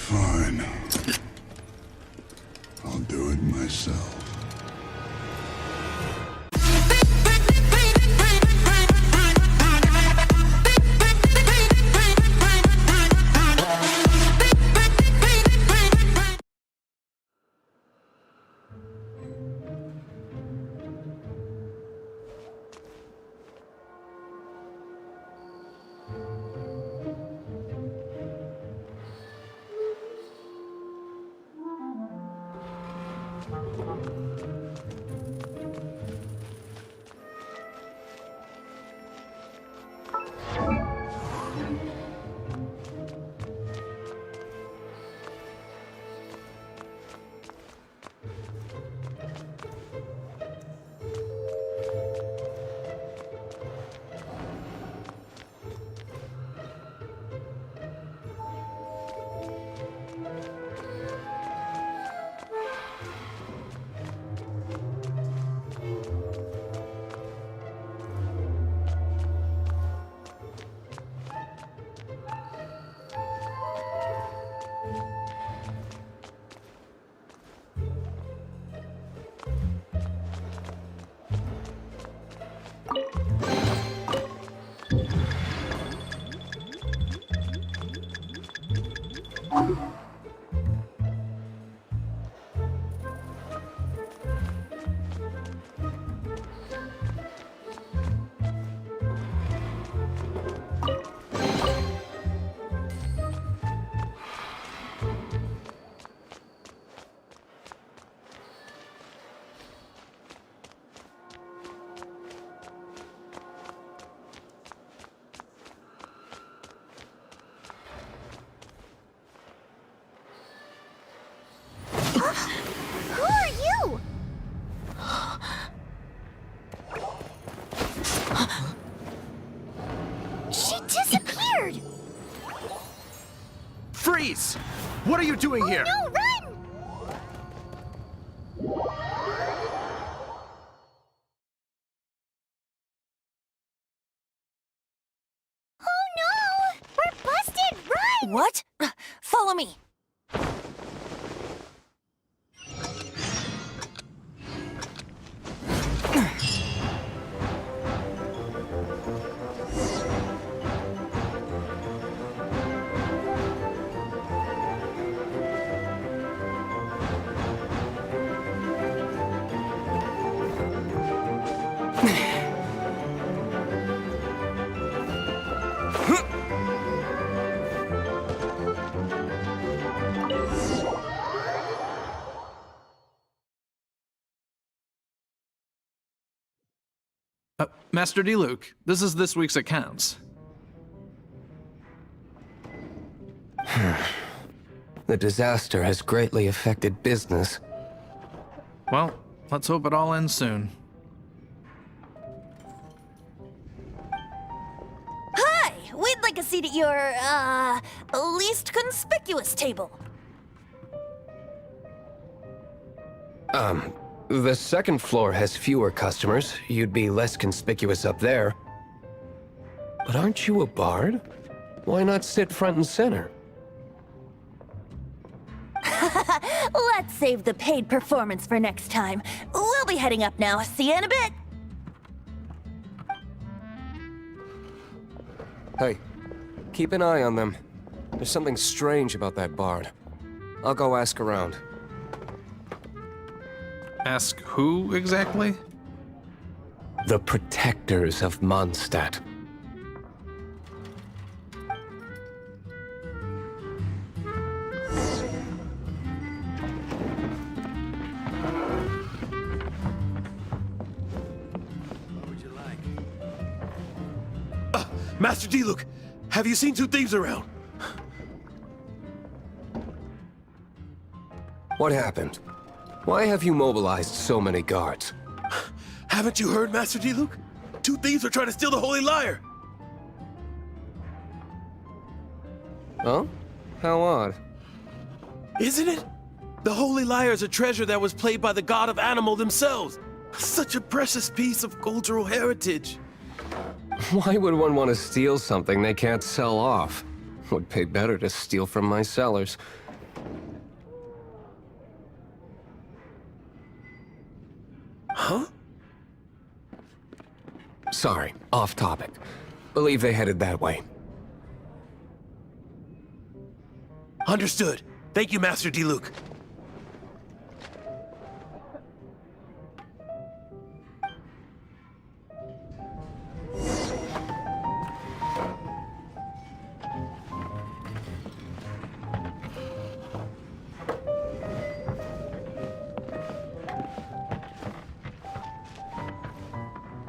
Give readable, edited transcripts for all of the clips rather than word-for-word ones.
Fine. I'll do it myself. Who are you? She disappeared! Freeze! What are you doing here? No, run! Oh no! We're busted! Run! What? Follow me. Master D. Luke, this is this week's accounts. The disaster has greatly affected business. Well, let's hope it all ends soon. Hi! We'd like a seat at your, least conspicuous table. The second floor has fewer customers. You'd be less conspicuous up there. But aren't you a bard? Why not sit front and center? Let's save the paid performance for next time. We'll be heading up now. See you in a bit. Hey, keep an eye on them. There's something strange about that bard. I'll go ask around. Ask who exactly? The protectors of Mondstadt. Master D. Luke, have you seen two thieves around? What happened? Why have you mobilized so many guards? Haven't you heard, Master D. Luke? Two thieves are trying to steal the Holy Lyre. Huh? How odd. Isn't it? The Holy Lyre is a treasure that was played by the god of animal themselves. Such a precious piece of cultural heritage. Why would one want to steal something they can't sell off? Would pay better to steal from my cellars. Huh? Sorry, off topic. Believe they headed that way. Understood. Thank you, Master D-Luke.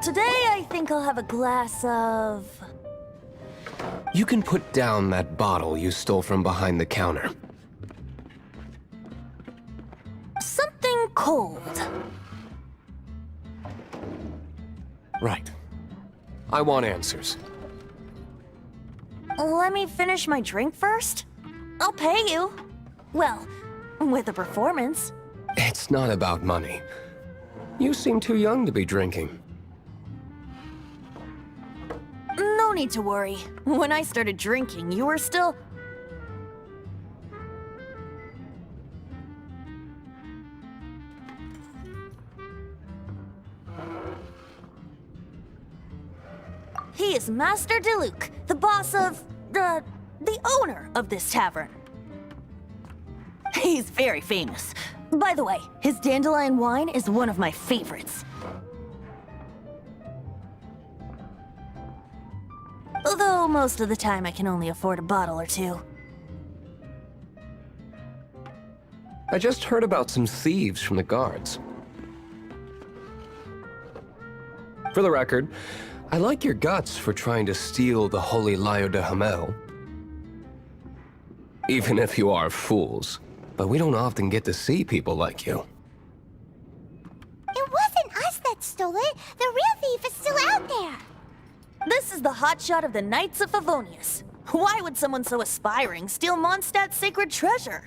Today, I think I'll have a glass of... You can put down that bottle you stole from behind the counter. something cold. Right. I want answers. Let me finish my drink first. I'll pay you. Well, with a performance. It's not about money. You seem too young to be drinking. No need to worry. When I started drinking, you were still... He is Master DeLuke, the boss of... the owner of this tavern. He's very famous. By the way, his dandelion wine is one of my favorites. Although most of the time I can only afford a bottle or two. I just heard about some thieves from the guards. For the record, I like your guts for trying to steal the Holy Lyre de Hamel. Even if you are fools. But we don't often get to see people like you. It wasn't us that stole it. The real thief is still out there. This is the hotshot of the Knights of Favonius. Why would someone so aspiring steal Mondstadt's sacred treasure?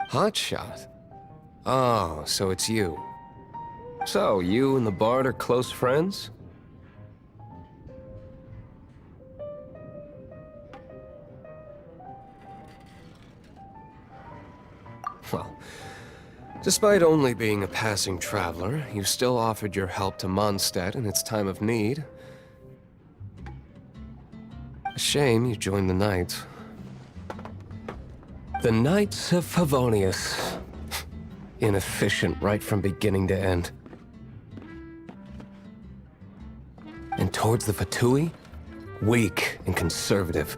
Hotshot? Oh, so it's you. So, you and the Bard are close friends? Well, despite only being a passing traveler, you still offered your help to Mondstadt in its time of need. A shame you joined the Knights. The Knights of Favonius. Inefficient right from beginning to end. And towards the Fatui, weak and conservative.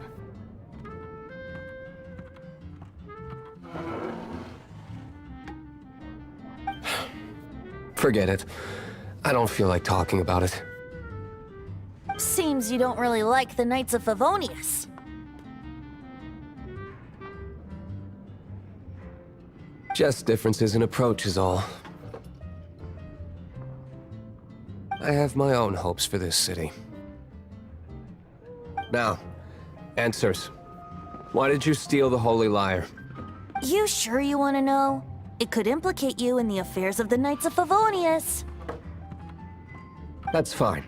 Forget it. I don't feel like talking about it. Seems you don't really like the Knights of Favonius. Just differences in approach is all. I have my own hopes for this city. Now, answers. Why did you steal the Holy Lyre? You sure you want to know? It could implicate you in the affairs of the Knights of Favonius. That's fine.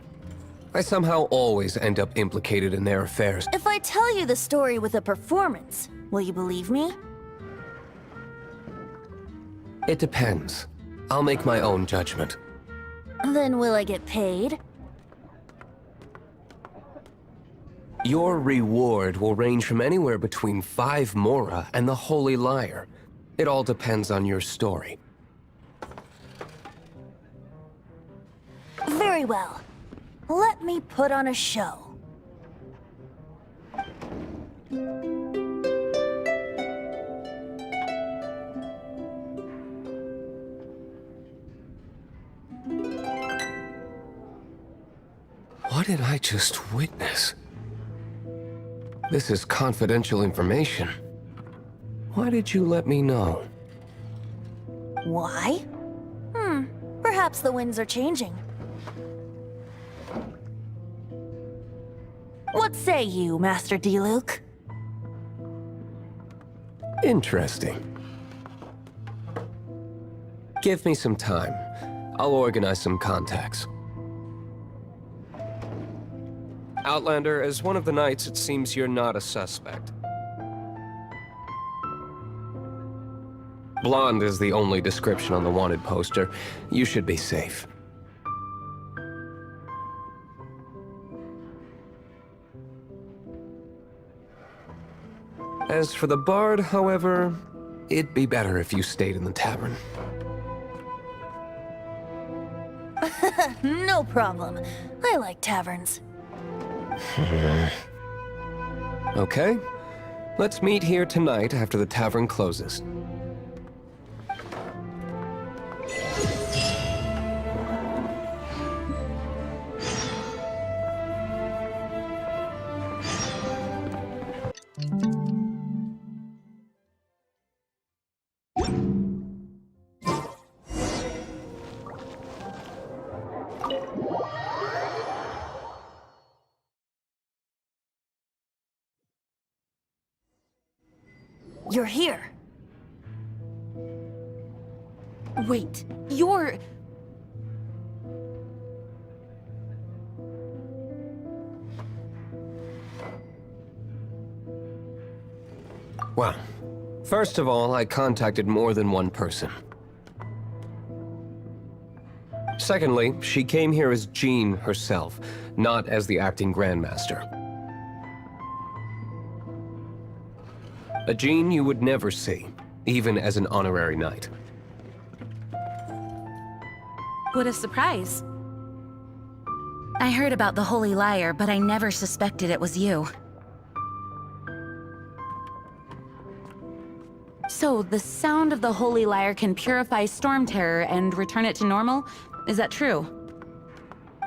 I somehow always end up implicated in their affairs. If I tell you the story with a performance, will you believe me? It depends. I'll make my own judgment. Then will I get paid? Your reward will range from anywhere between 5 Mora and the Holy Lyre. It all depends on your story. Very well. Let me put on a show. What did I just witness? This is confidential information. Why did you let me know? Why? Perhaps the winds are changing. What say you, Master DeLuke? Interesting. Give me some time. I'll organize some contacts. Outlander, as one of the knights, it seems you're not a suspect. Blonde is the only description on the wanted poster. You should be safe. As for the bard, however, it'd be better if you stayed in the tavern. No problem. I like taverns. Okay. Let's meet here tonight after the tavern closes. You're here. Wait, you're... Well, first of all, I contacted more than one person. Secondly, she came here as Jean herself, not as the acting Grandmaster. A Jean you would never see, even as an honorary knight. What a surprise. I heard about the Holy Liar, but I never suspected it was you. So, the sound of the Holy Liar can purify Storm Terror and return it to normal? Is that true?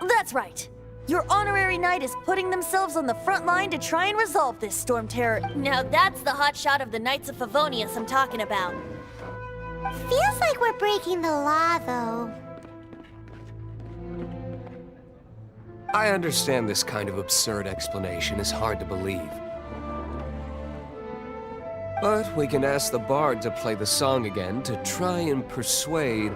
That's right. Your honorary knight is putting themselves on the front line to try and resolve this Storm Terror. Now that's the hotshot of the Knights of Favonius I'm talking about. Feels like we're breaking the law, though. I understand this kind of absurd explanation is hard to believe. But we can ask the bard to play the song again to try and persuade...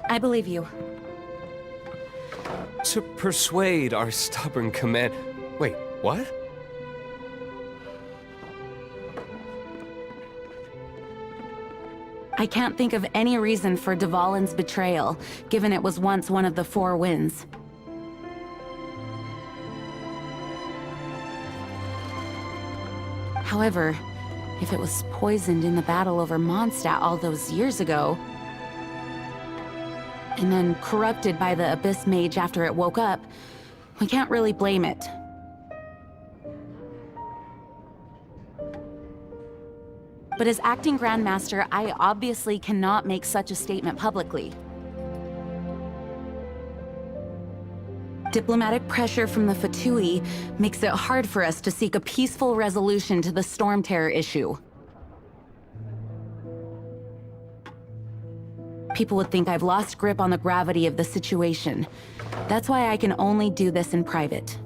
I believe you. to persuade our stubborn command... Wait, what? I can't think of any reason for Dvalin's betrayal, given it was once one of the Four Winds. However, if it was poisoned in the battle over Mondstadt all those years ago, and then corrupted by the Abyss Mage after it woke up, we can't really blame it. But as acting Grandmaster, I obviously cannot make such a statement publicly. Diplomatic pressure from the Fatui makes it hard for us to seek a peaceful resolution to the Storm Terror issue. People would think I've lost grip on the gravity of the situation. That's why I can only do this in private.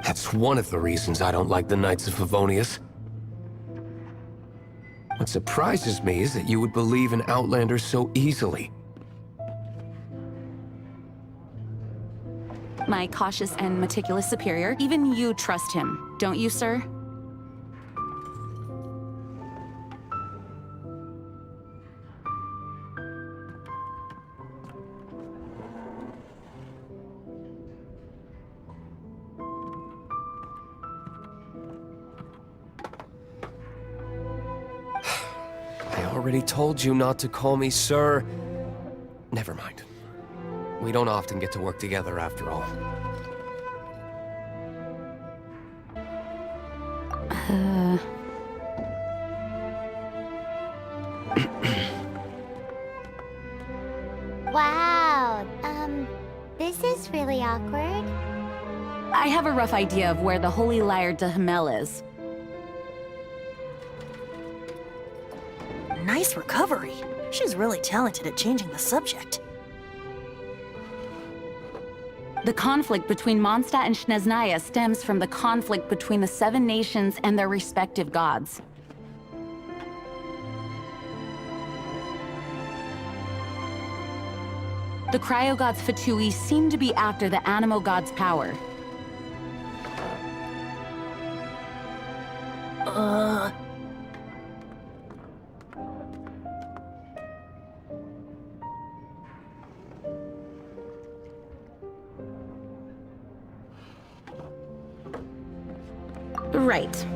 That's one of the reasons I don't like the Knights of Favonius. What surprises me is that you would believe in Outlander so easily. My cautious and meticulous superior, even you trust him, don't you, sir? I already told you not to call me sir. Never mind. We don't often get to work together after all. Wow, this is really awkward. I have a rough idea of where the Holy Liar de Hamel is. Nice recovery. She's really talented at changing the subject. The conflict between Mondstadt and Snezhnaya stems from the conflict between the 7 nations and their respective gods. The cryo-gods Fatui seem to be after the Animo god's power. Right.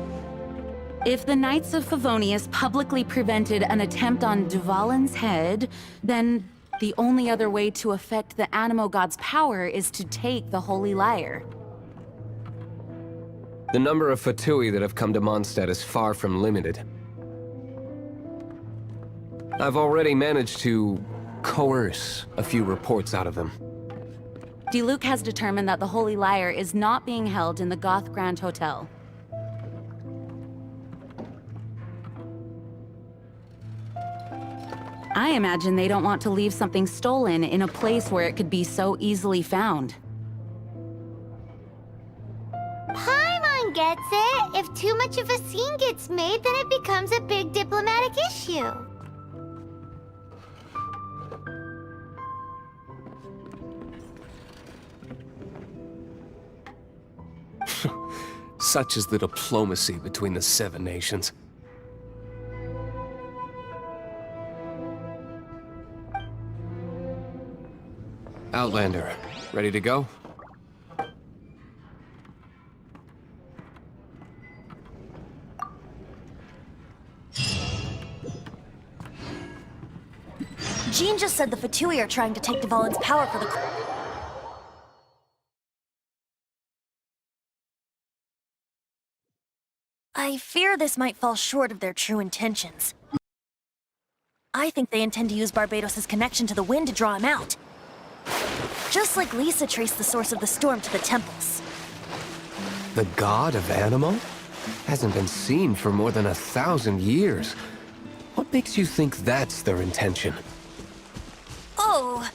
If the Knights of Favonius publicly prevented an attempt on Dvalin's head, then the only other way to affect the Animo god's power is to take the Holy Lyre. The number of Fatui that have come to Mondstadt is far from limited. I've already managed to coerce a few reports out of them. Diluc has determined that the Holy Lyre is not being held in the Goth Grand Hotel. I imagine they don't want to leave something stolen in a place where it could be so easily found. Paimon gets it. If too much of a scene gets made, then it becomes a big diplomatic issue. Such is the diplomacy between the 7 nations. Outlander, ready to go? Jean just said the Fatui are trying to take Dvalin's power for the... I fear this might fall short of their true intentions. I think they intend to use Barbados' connection to the wind to draw him out. Just like Lisa traced the source of the storm to the temples. The god of Animo? Hasn't been seen for more than 1,000 years. What makes you think that's their intention? Oh...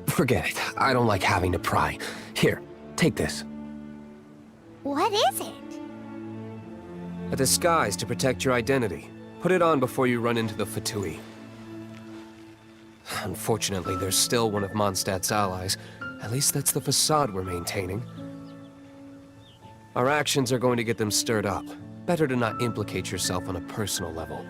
Forget it. I don't like having to pry. Here, take this. What is it? A disguise to protect your identity. Put it on before you run into the Fatui. Unfortunately, there's still one of Mondstadt's allies. At least that's the facade we're maintaining. Our actions are going to get them stirred up. Better to not implicate yourself on a personal level.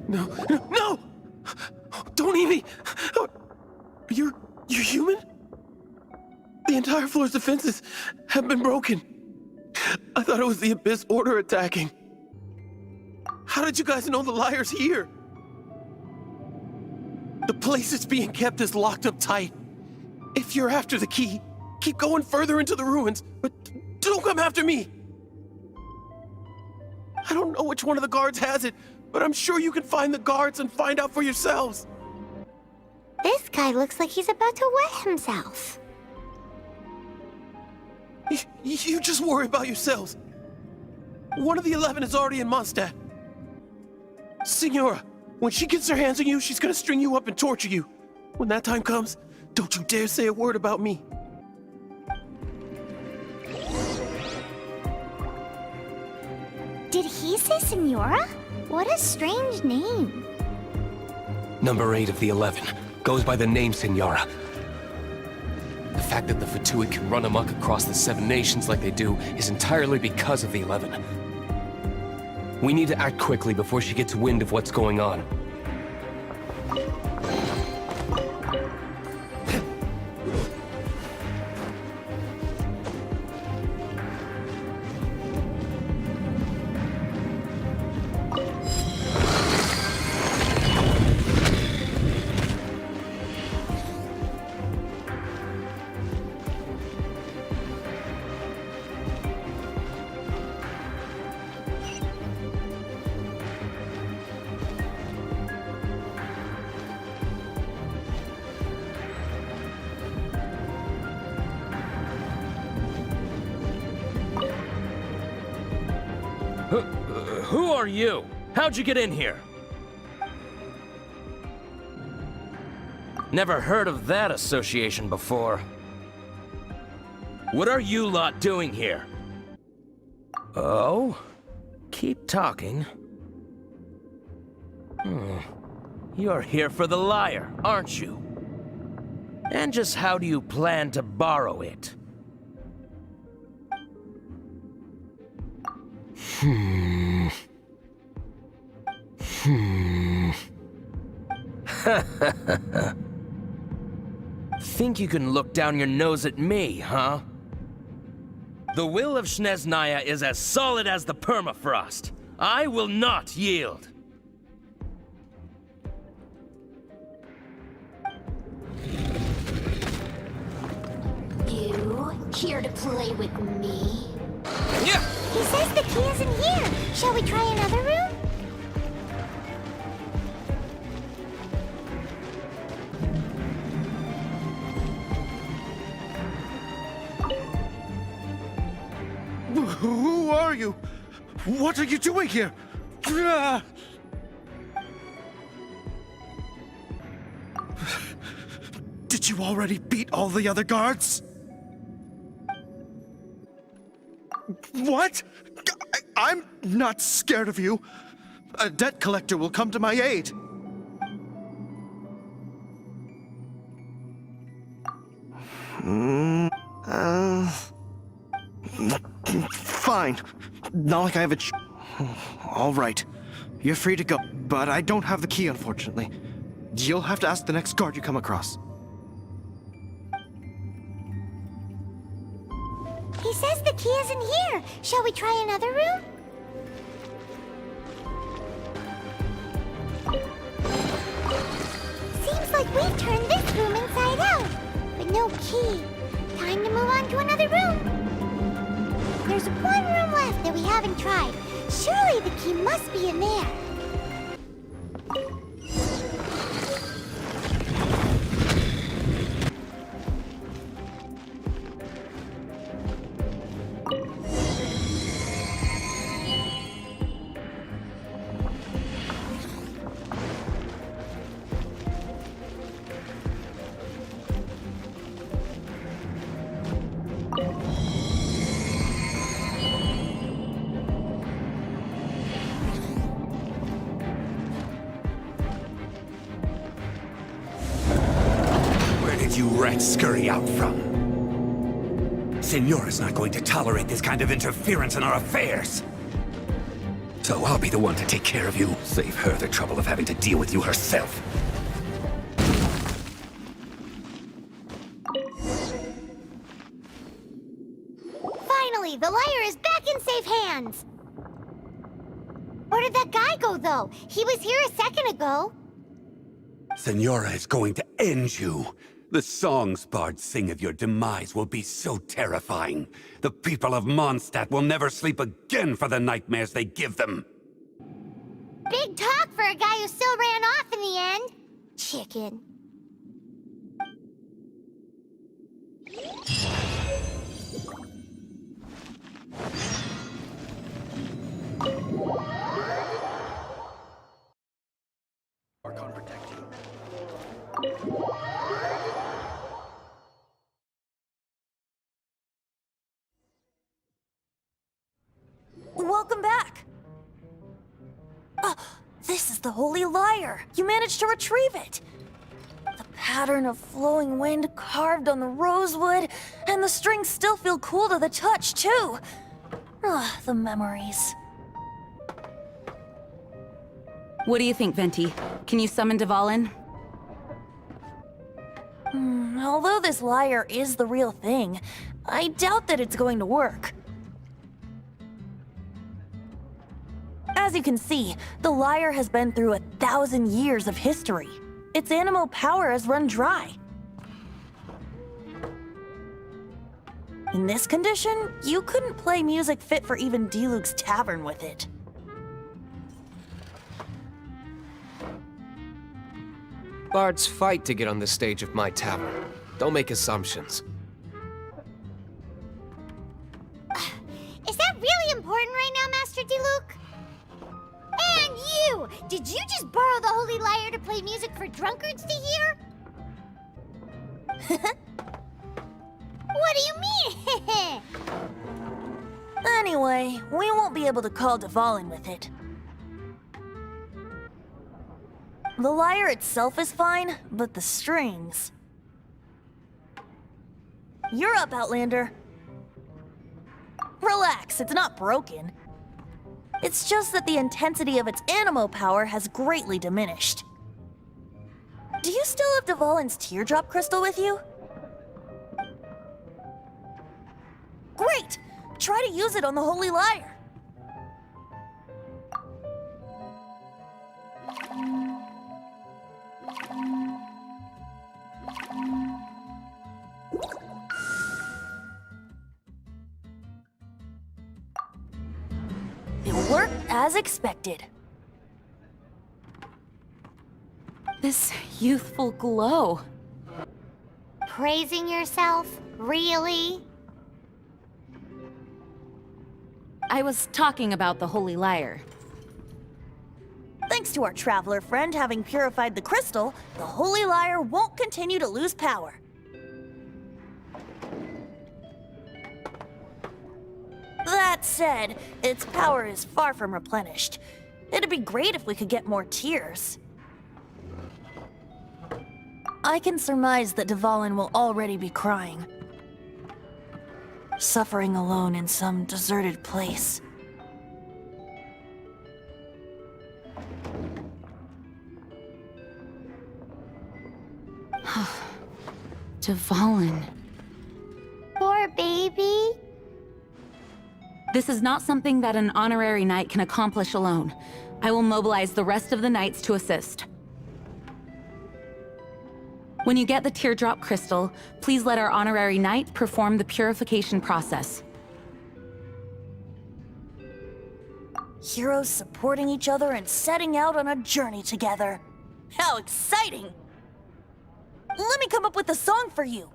No, no, no! Don't eat me! You're human? The entire floor's defenses have been broken. I thought it was the Abyss Order attacking. How did you guys know the Lyre's here? The place it's being kept is locked up tight. If you're after the key, keep going further into the ruins, but don't come after me! I don't know which one of the guards has it, but I'm sure you can find the guards and find out for yourselves. This guy looks like he's about to wet himself. You just worry about yourselves. One of the 11 is already in Mondstadt. Signora, when she gets her hands on you, she's gonna string you up and torture you. When that time comes, don't you dare say a word about me. Did he say Senora? What a strange name. Number 8 of the 11 goes by the name Senora. The fact that the Fatui can run amok across the 7 nations like they do is entirely because of the 11. We need to act quickly before she gets wind of what's going on. Who are you? How'd you get in here? Never heard of that association before. What are you lot doing here? Oh? Keep talking. You're here for the lyre, aren't you? And just how do you plan to borrow it? Think you can look down your nose at me, huh? The will of Snezhnaya is as solid as the permafrost. I will not yield. You here to play with me? Yeah. He says the key isn't here. Shall we try another room? Who are you? What are you doing here? Did you already beat all the other guards? What? I'm not scared of you. A debt collector will come to my aid. Fine. Not like I have a All right. You're free to go, but I don't have the key, unfortunately. You'll have to ask the next guard you come across. He says the key isn't here. Shall we try another room? Seems like we've turned this room inside out, but no key. Time to move on to another room. There's one room left that we haven't tried. Surely the key must be in there. You rats scurry out from? Senora's not going to tolerate this kind of interference in our affairs. So I'll be the one to take care of you. Save her the trouble of having to deal with you herself. Finally, the lyre is back in safe hands. Where did that guy go, though? He was here a second ago. Senora is going to end you. The songs bards sing of your demise will be so terrifying. The people of Mondstadt will never sleep again for the nightmares they give them. Big talk for a guy who still ran off in the end. Chicken. Archon protect you. Welcome back! This is the Holy Lyre! You managed to retrieve it! The pattern of flowing wind carved on the rosewood, and the strings still feel cool to the touch, too! The memories. What do you think, Venti? Can you summon Dvalin? Although this lyre is the real thing, I doubt that it's going to work. As you can see, the lyre has been through 1,000 years of history. Its animal power has run dry. In this condition, you couldn't play music fit for even Diluc's tavern with it. Bards fight to get on the stage of my tavern. Don't make assumptions. Is that really important right now, Master empty, Luke? And you! Did you just borrow the Holy Lyre to play music for drunkards to hear? What do you mean? Anyway, we won't be able to call Dvalin with it. The lyre itself is fine, but the strings... You're up, Outlander. Relax, it's not broken. It's just that the intensity of its animo power has greatly diminished. Do you still have Dvalin's teardrop crystal with you? Great! Try to use it on the Holy Lyre. It worked as expected. This youthful glow. Praising yourself? Really? I was talking about the Holy Lyre. Thanks to our traveler friend having purified the crystal, the Holy Lyre won't continue to lose power. That said, its power is far from replenished. It'd be great if we could get more tears. I can surmise that Dvalin will already be crying. Suffering alone in some deserted place. Dvalin. Poor baby. This is not something that an honorary knight can accomplish alone. I will mobilize the rest of the knights to assist. When you get the teardrop crystal, please let our honorary knight perform the purification process. Heroes supporting each other and setting out on a journey together. How exciting! Let me come up with a song for you.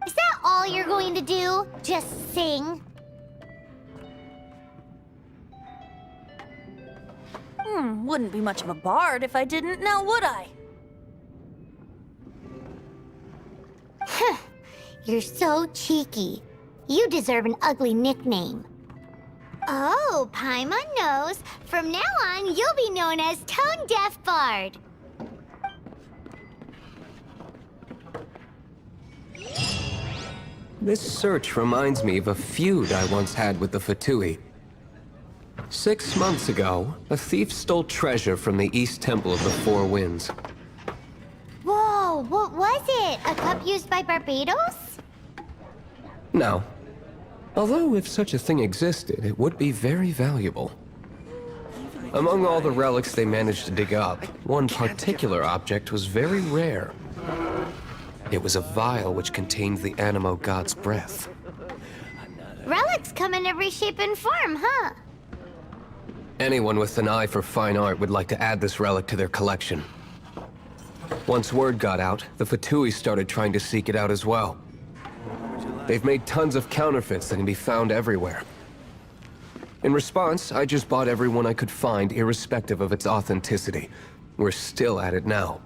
Is that all you're going to do? Just sing? Wouldn't be much of a bard if I didn't, now would I? You're so cheeky. You deserve an ugly nickname. Oh, Paimon knows. From now on, you'll be known as Tone Deaf Bard. This search reminds me of a feud I once had with the Fatui. 6 months ago, a thief stole treasure from the East Temple of the Four Winds. Whoa, what was it? A cup used by Barbados? No. Although if such a thing existed, it would be very valuable. Among all the relics they managed to dig up, one particular object was very rare. It was a vial which contained the Animo God's breath. Relics come in every shape and form, huh? Anyone with an eye for fine art would like to add this relic to their collection. Once word got out, the Fatui started trying to seek it out as well. They've made tons of counterfeits that can be found everywhere. In response, I just bought everyone I could find, irrespective of its authenticity. We're still at it now.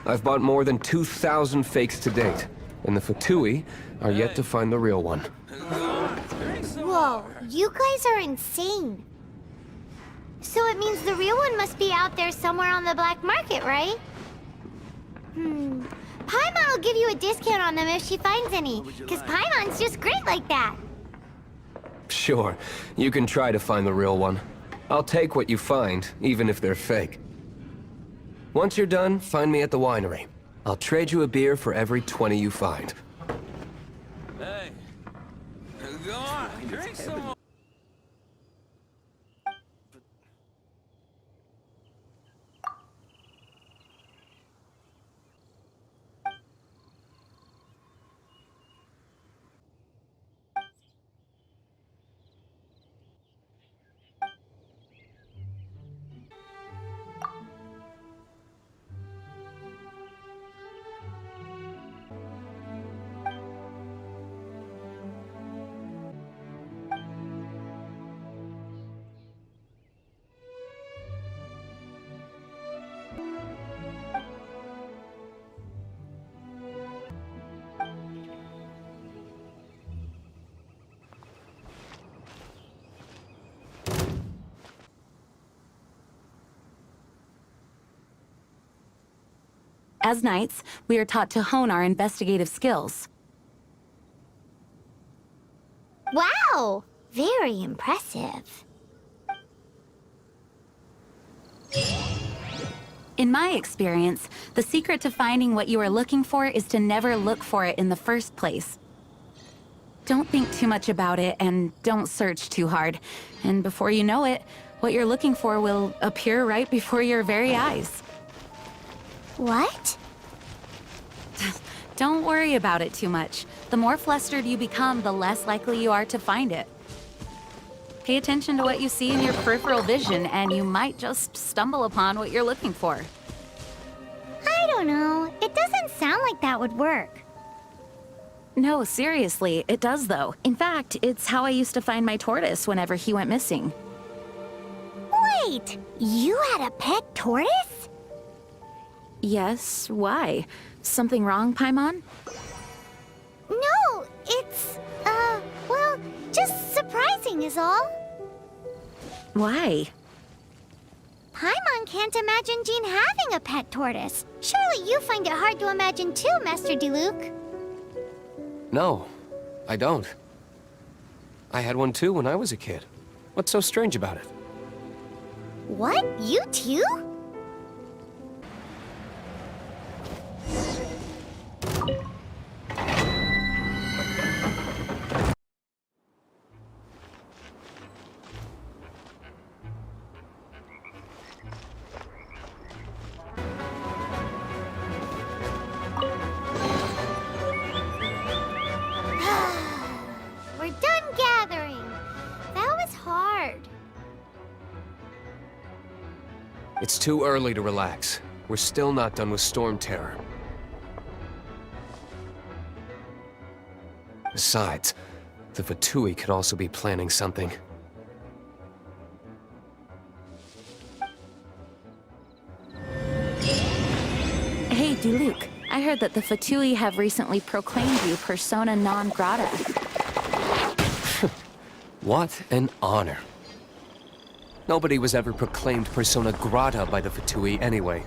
I've bought more than 2,000 fakes to date, and the Fatui are yet to find the real one. Whoa, you guys are insane. So it means the real one must be out there somewhere on the black market, right? Paimon will give you a discount on them if she finds any, because Paimon's just great like that. Sure, you can try to find the real one. I'll take what you find, even if they're fake. Once you're done, find me at the winery. I'll trade you a beer for every 20 you find. Hey, go on, drink some more. As knights, we are taught to hone our investigative skills. Wow! Very impressive. In my experience, the secret to finding what you are looking for is to never look for it in the first place. Don't think too much about it and don't search too hard. And before you know it, what you're looking for will appear right before your very eyes. What? Don't worry about it too much. The more flustered you become, the less likely you are to find it. Pay attention to what you see in your peripheral vision, and you might just stumble upon what you're looking for. I don't know. It doesn't sound like that would work. No, seriously, it does though. In fact, it's how I used to find my tortoise whenever he went missing. Wait! You had a pet tortoise? Yes, why? Something wrong, Paimon? No, it's, well, just surprising is all. Why? Paimon can't imagine Jean having a pet tortoise. Surely you find it hard to imagine too, Master Diluc. No, I don't. I had one too when I was a kid. What's so strange about it? What? You too? We're done gathering. That was hard. It's too early to relax. We're still not done with Storm Terror. Besides, the Fatui could also be planning something. Hey, Diluc, I heard that the Fatui have recently proclaimed you persona non grata. What an honor. Nobody was ever proclaimed persona grata by the Fatui anyway.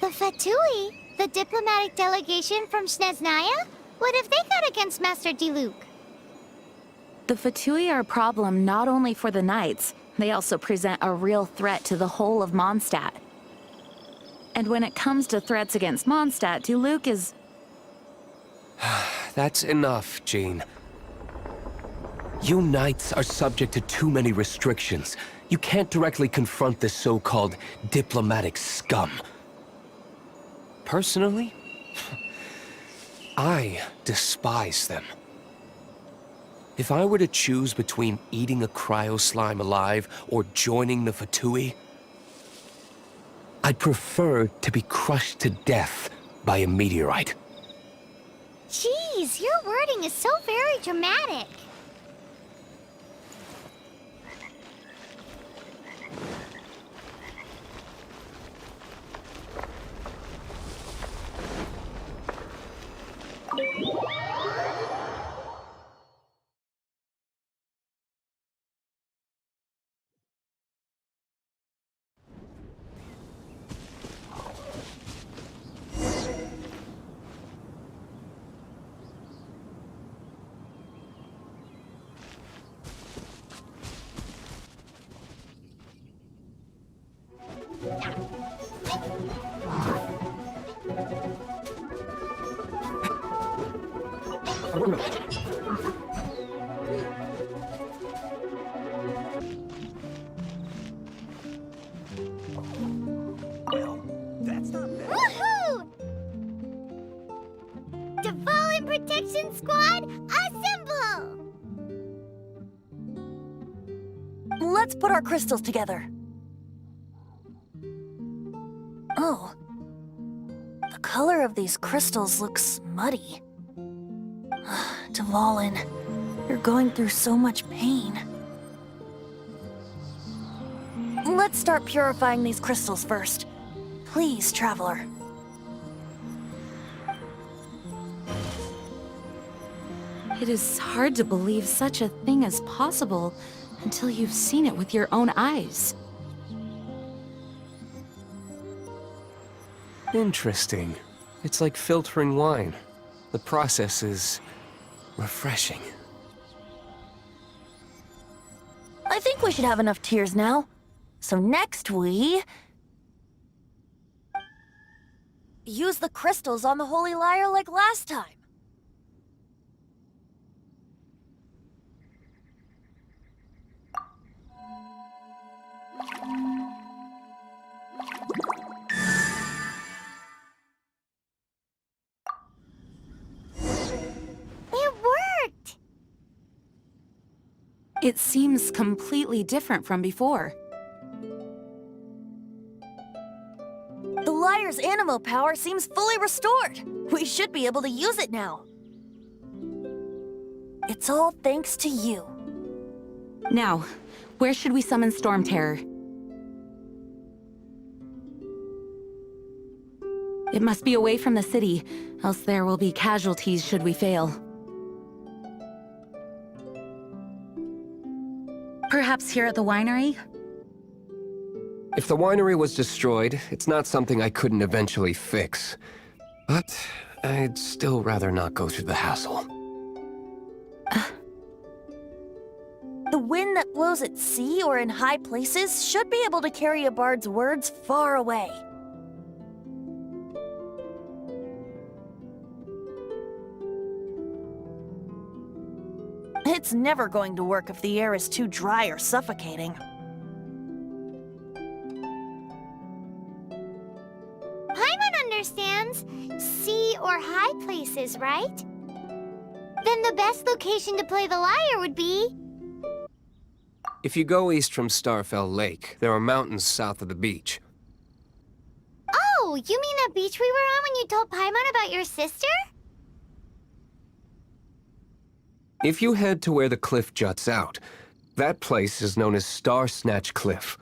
The Fatui? The diplomatic delegation from Snezhnaya? What have they got against Master Diluc? The Fatui are a problem not only for the Knights, they also present a real threat to the whole of Mondstadt. And when it comes to threats against Mondstadt, Diluc is... That's enough, Jean. You Knights are subject to too many restrictions. You can't directly confront this so-called diplomatic scum. Personally, I despise them. If I were to choose between eating a cryo-slime alive or joining the Fatui, I'd prefer to be crushed to death by a meteorite. Jeez, your wording is so very dramatic. Woohoo! Dvalin Protection Squad, assemble! Let's put our crystals together. Oh. The color of these crystals looks muddy. Dvalin, you're going through so much pain. Let's start purifying these crystals first. Please, Traveler. It is hard to believe such a thing is possible until you've seen it with your own eyes. Interesting. It's like filtering wine. The process is refreshing. I think we should have enough tears now. So next we... use the crystals on the Holy Lyre like last time. It worked! It seems completely different from before. The Lyre's animo power seems fully restored. We should be able to use it now. It's all thanks to you. Now, where should we summon Storm Terror? It must be away from the city, else there will be casualties should we fail. Perhaps here at the winery? If the winery was destroyed, it's not something I couldn't eventually fix. But I'd still rather not go through the hassle. The wind that blows at sea or in high places should be able to carry a bard's words far away. It's never going to work if the air is too dry or suffocating. Paimon understands sea or high places, right? Then the best location to play the lyre would be... If you go east from Starfell Lake, there are mountains south of the beach. Oh, you mean that beach we were on when you told Paimon about your sister? If you head to where the cliff juts out, that place is known as Star Snatch Cliff.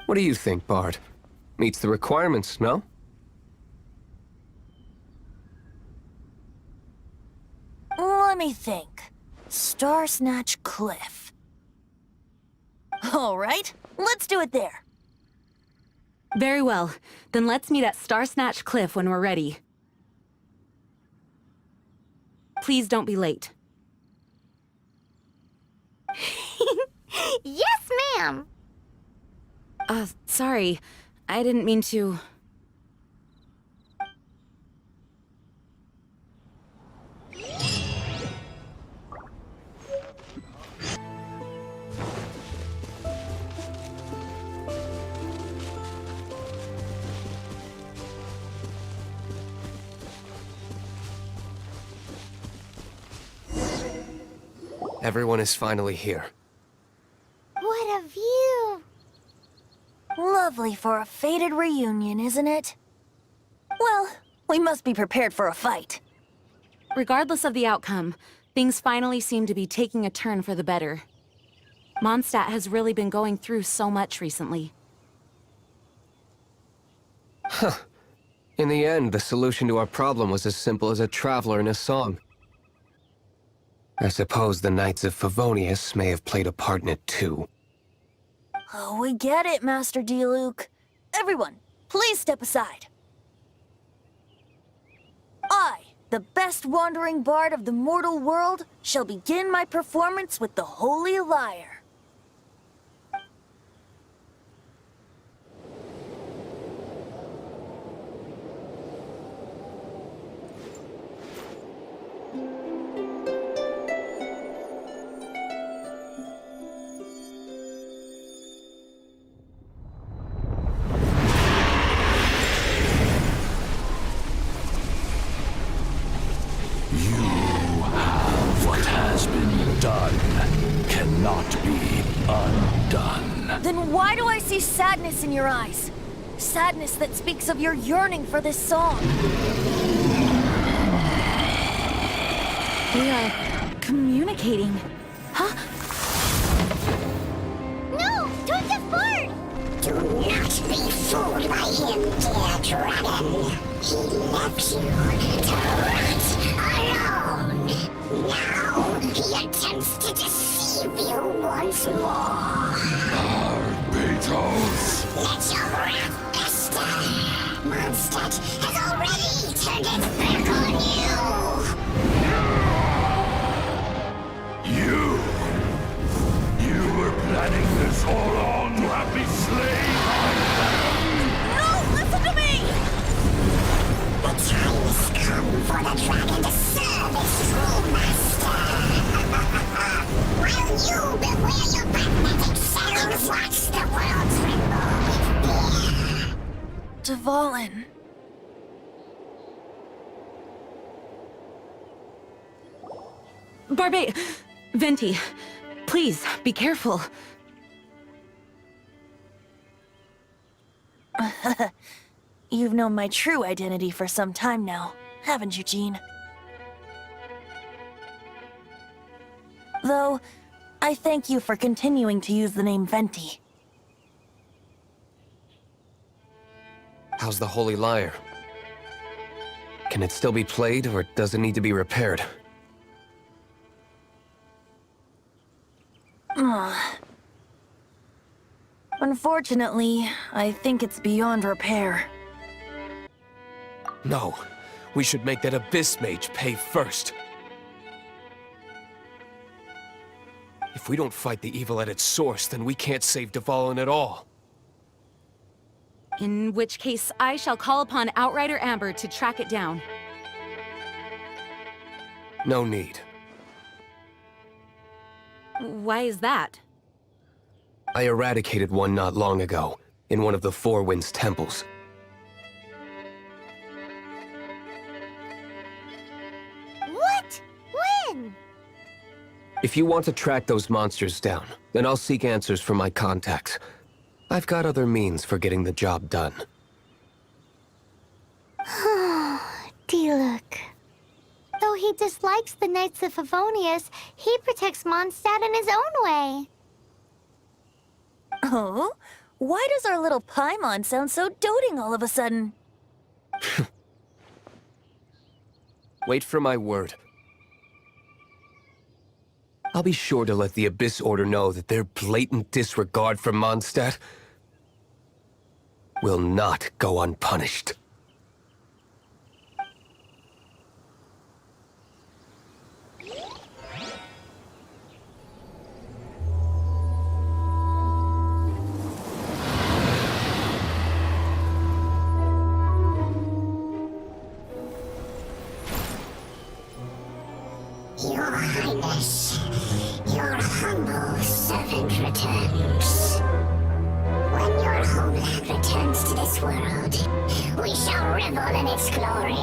What do you think, Bard? Meets the requirements, no? Let me think. Star Snatch Cliff. All right, let's do it there. Very well. Then let's meet at Star Snatch Cliff when we're ready. Please don't be late. Yes, ma'am! Sorry. I didn't mean to... Everyone is finally here. What a view! Lovely for a fated reunion, isn't it? Well, we must be prepared for a fight. Regardless of the outcome, things finally seem to be taking a turn for the better. Mondstadt has really been going through so much recently. In the end, the solution to our problem was as simple as a traveler in a song. I suppose the Knights of Favonius may have played a part in it too. Oh, we get it, Master D-Luke. Everyone, please step aside. I, the best wandering bard of the mortal world, shall begin my performance with the Holy Lyre. Then why do I see sadness in your eyes? Sadness that speaks of your yearning for this song. We are communicating. Huh? No! Don't get bored! Do not be fooled by him, dear dragon. He left you to rot alone. Now he attempts to deceive you once more. Beatles! Let your wrath Mondstadt has already turned its back on you! You were planning this all along to have me slain? No, listen to me! The time has come for the dragon to serve its true master! While you beware your magnetic shadows, watch the world tremble with fear! Dvalin. Venti, please, be careful. You've known my true identity for some time now, haven't you, Jean? Though, I thank you for continuing to use the name Venti. How's the Holy Lyre? Can it still be played, or does it need to be repaired? Unfortunately, I think it's beyond repair. No. We should make that Abyss Mage pay first. If we don't fight the evil at its source, then we can't save Dvalin at all. In which case, I shall call upon Outrider Amber to track it down. No need. Why is that? I eradicated one not long ago, in one of the Four Winds temples. What? When? If you want to track those monsters down, then I'll seek answers from my contacts. I've got other means for getting the job done. Diluc. Though he dislikes the Knights of Favonius, he protects Mondstadt in his own way. Oh? Why does our little Paimon sound so doting all of a sudden? Wait for my word. I'll be sure to let the Abyss Order know that their blatant disregard for Mondstadt will not go unpunished. Your Highness, your humble servant returns. When your homeland returns to this world, we shall revel in its glory.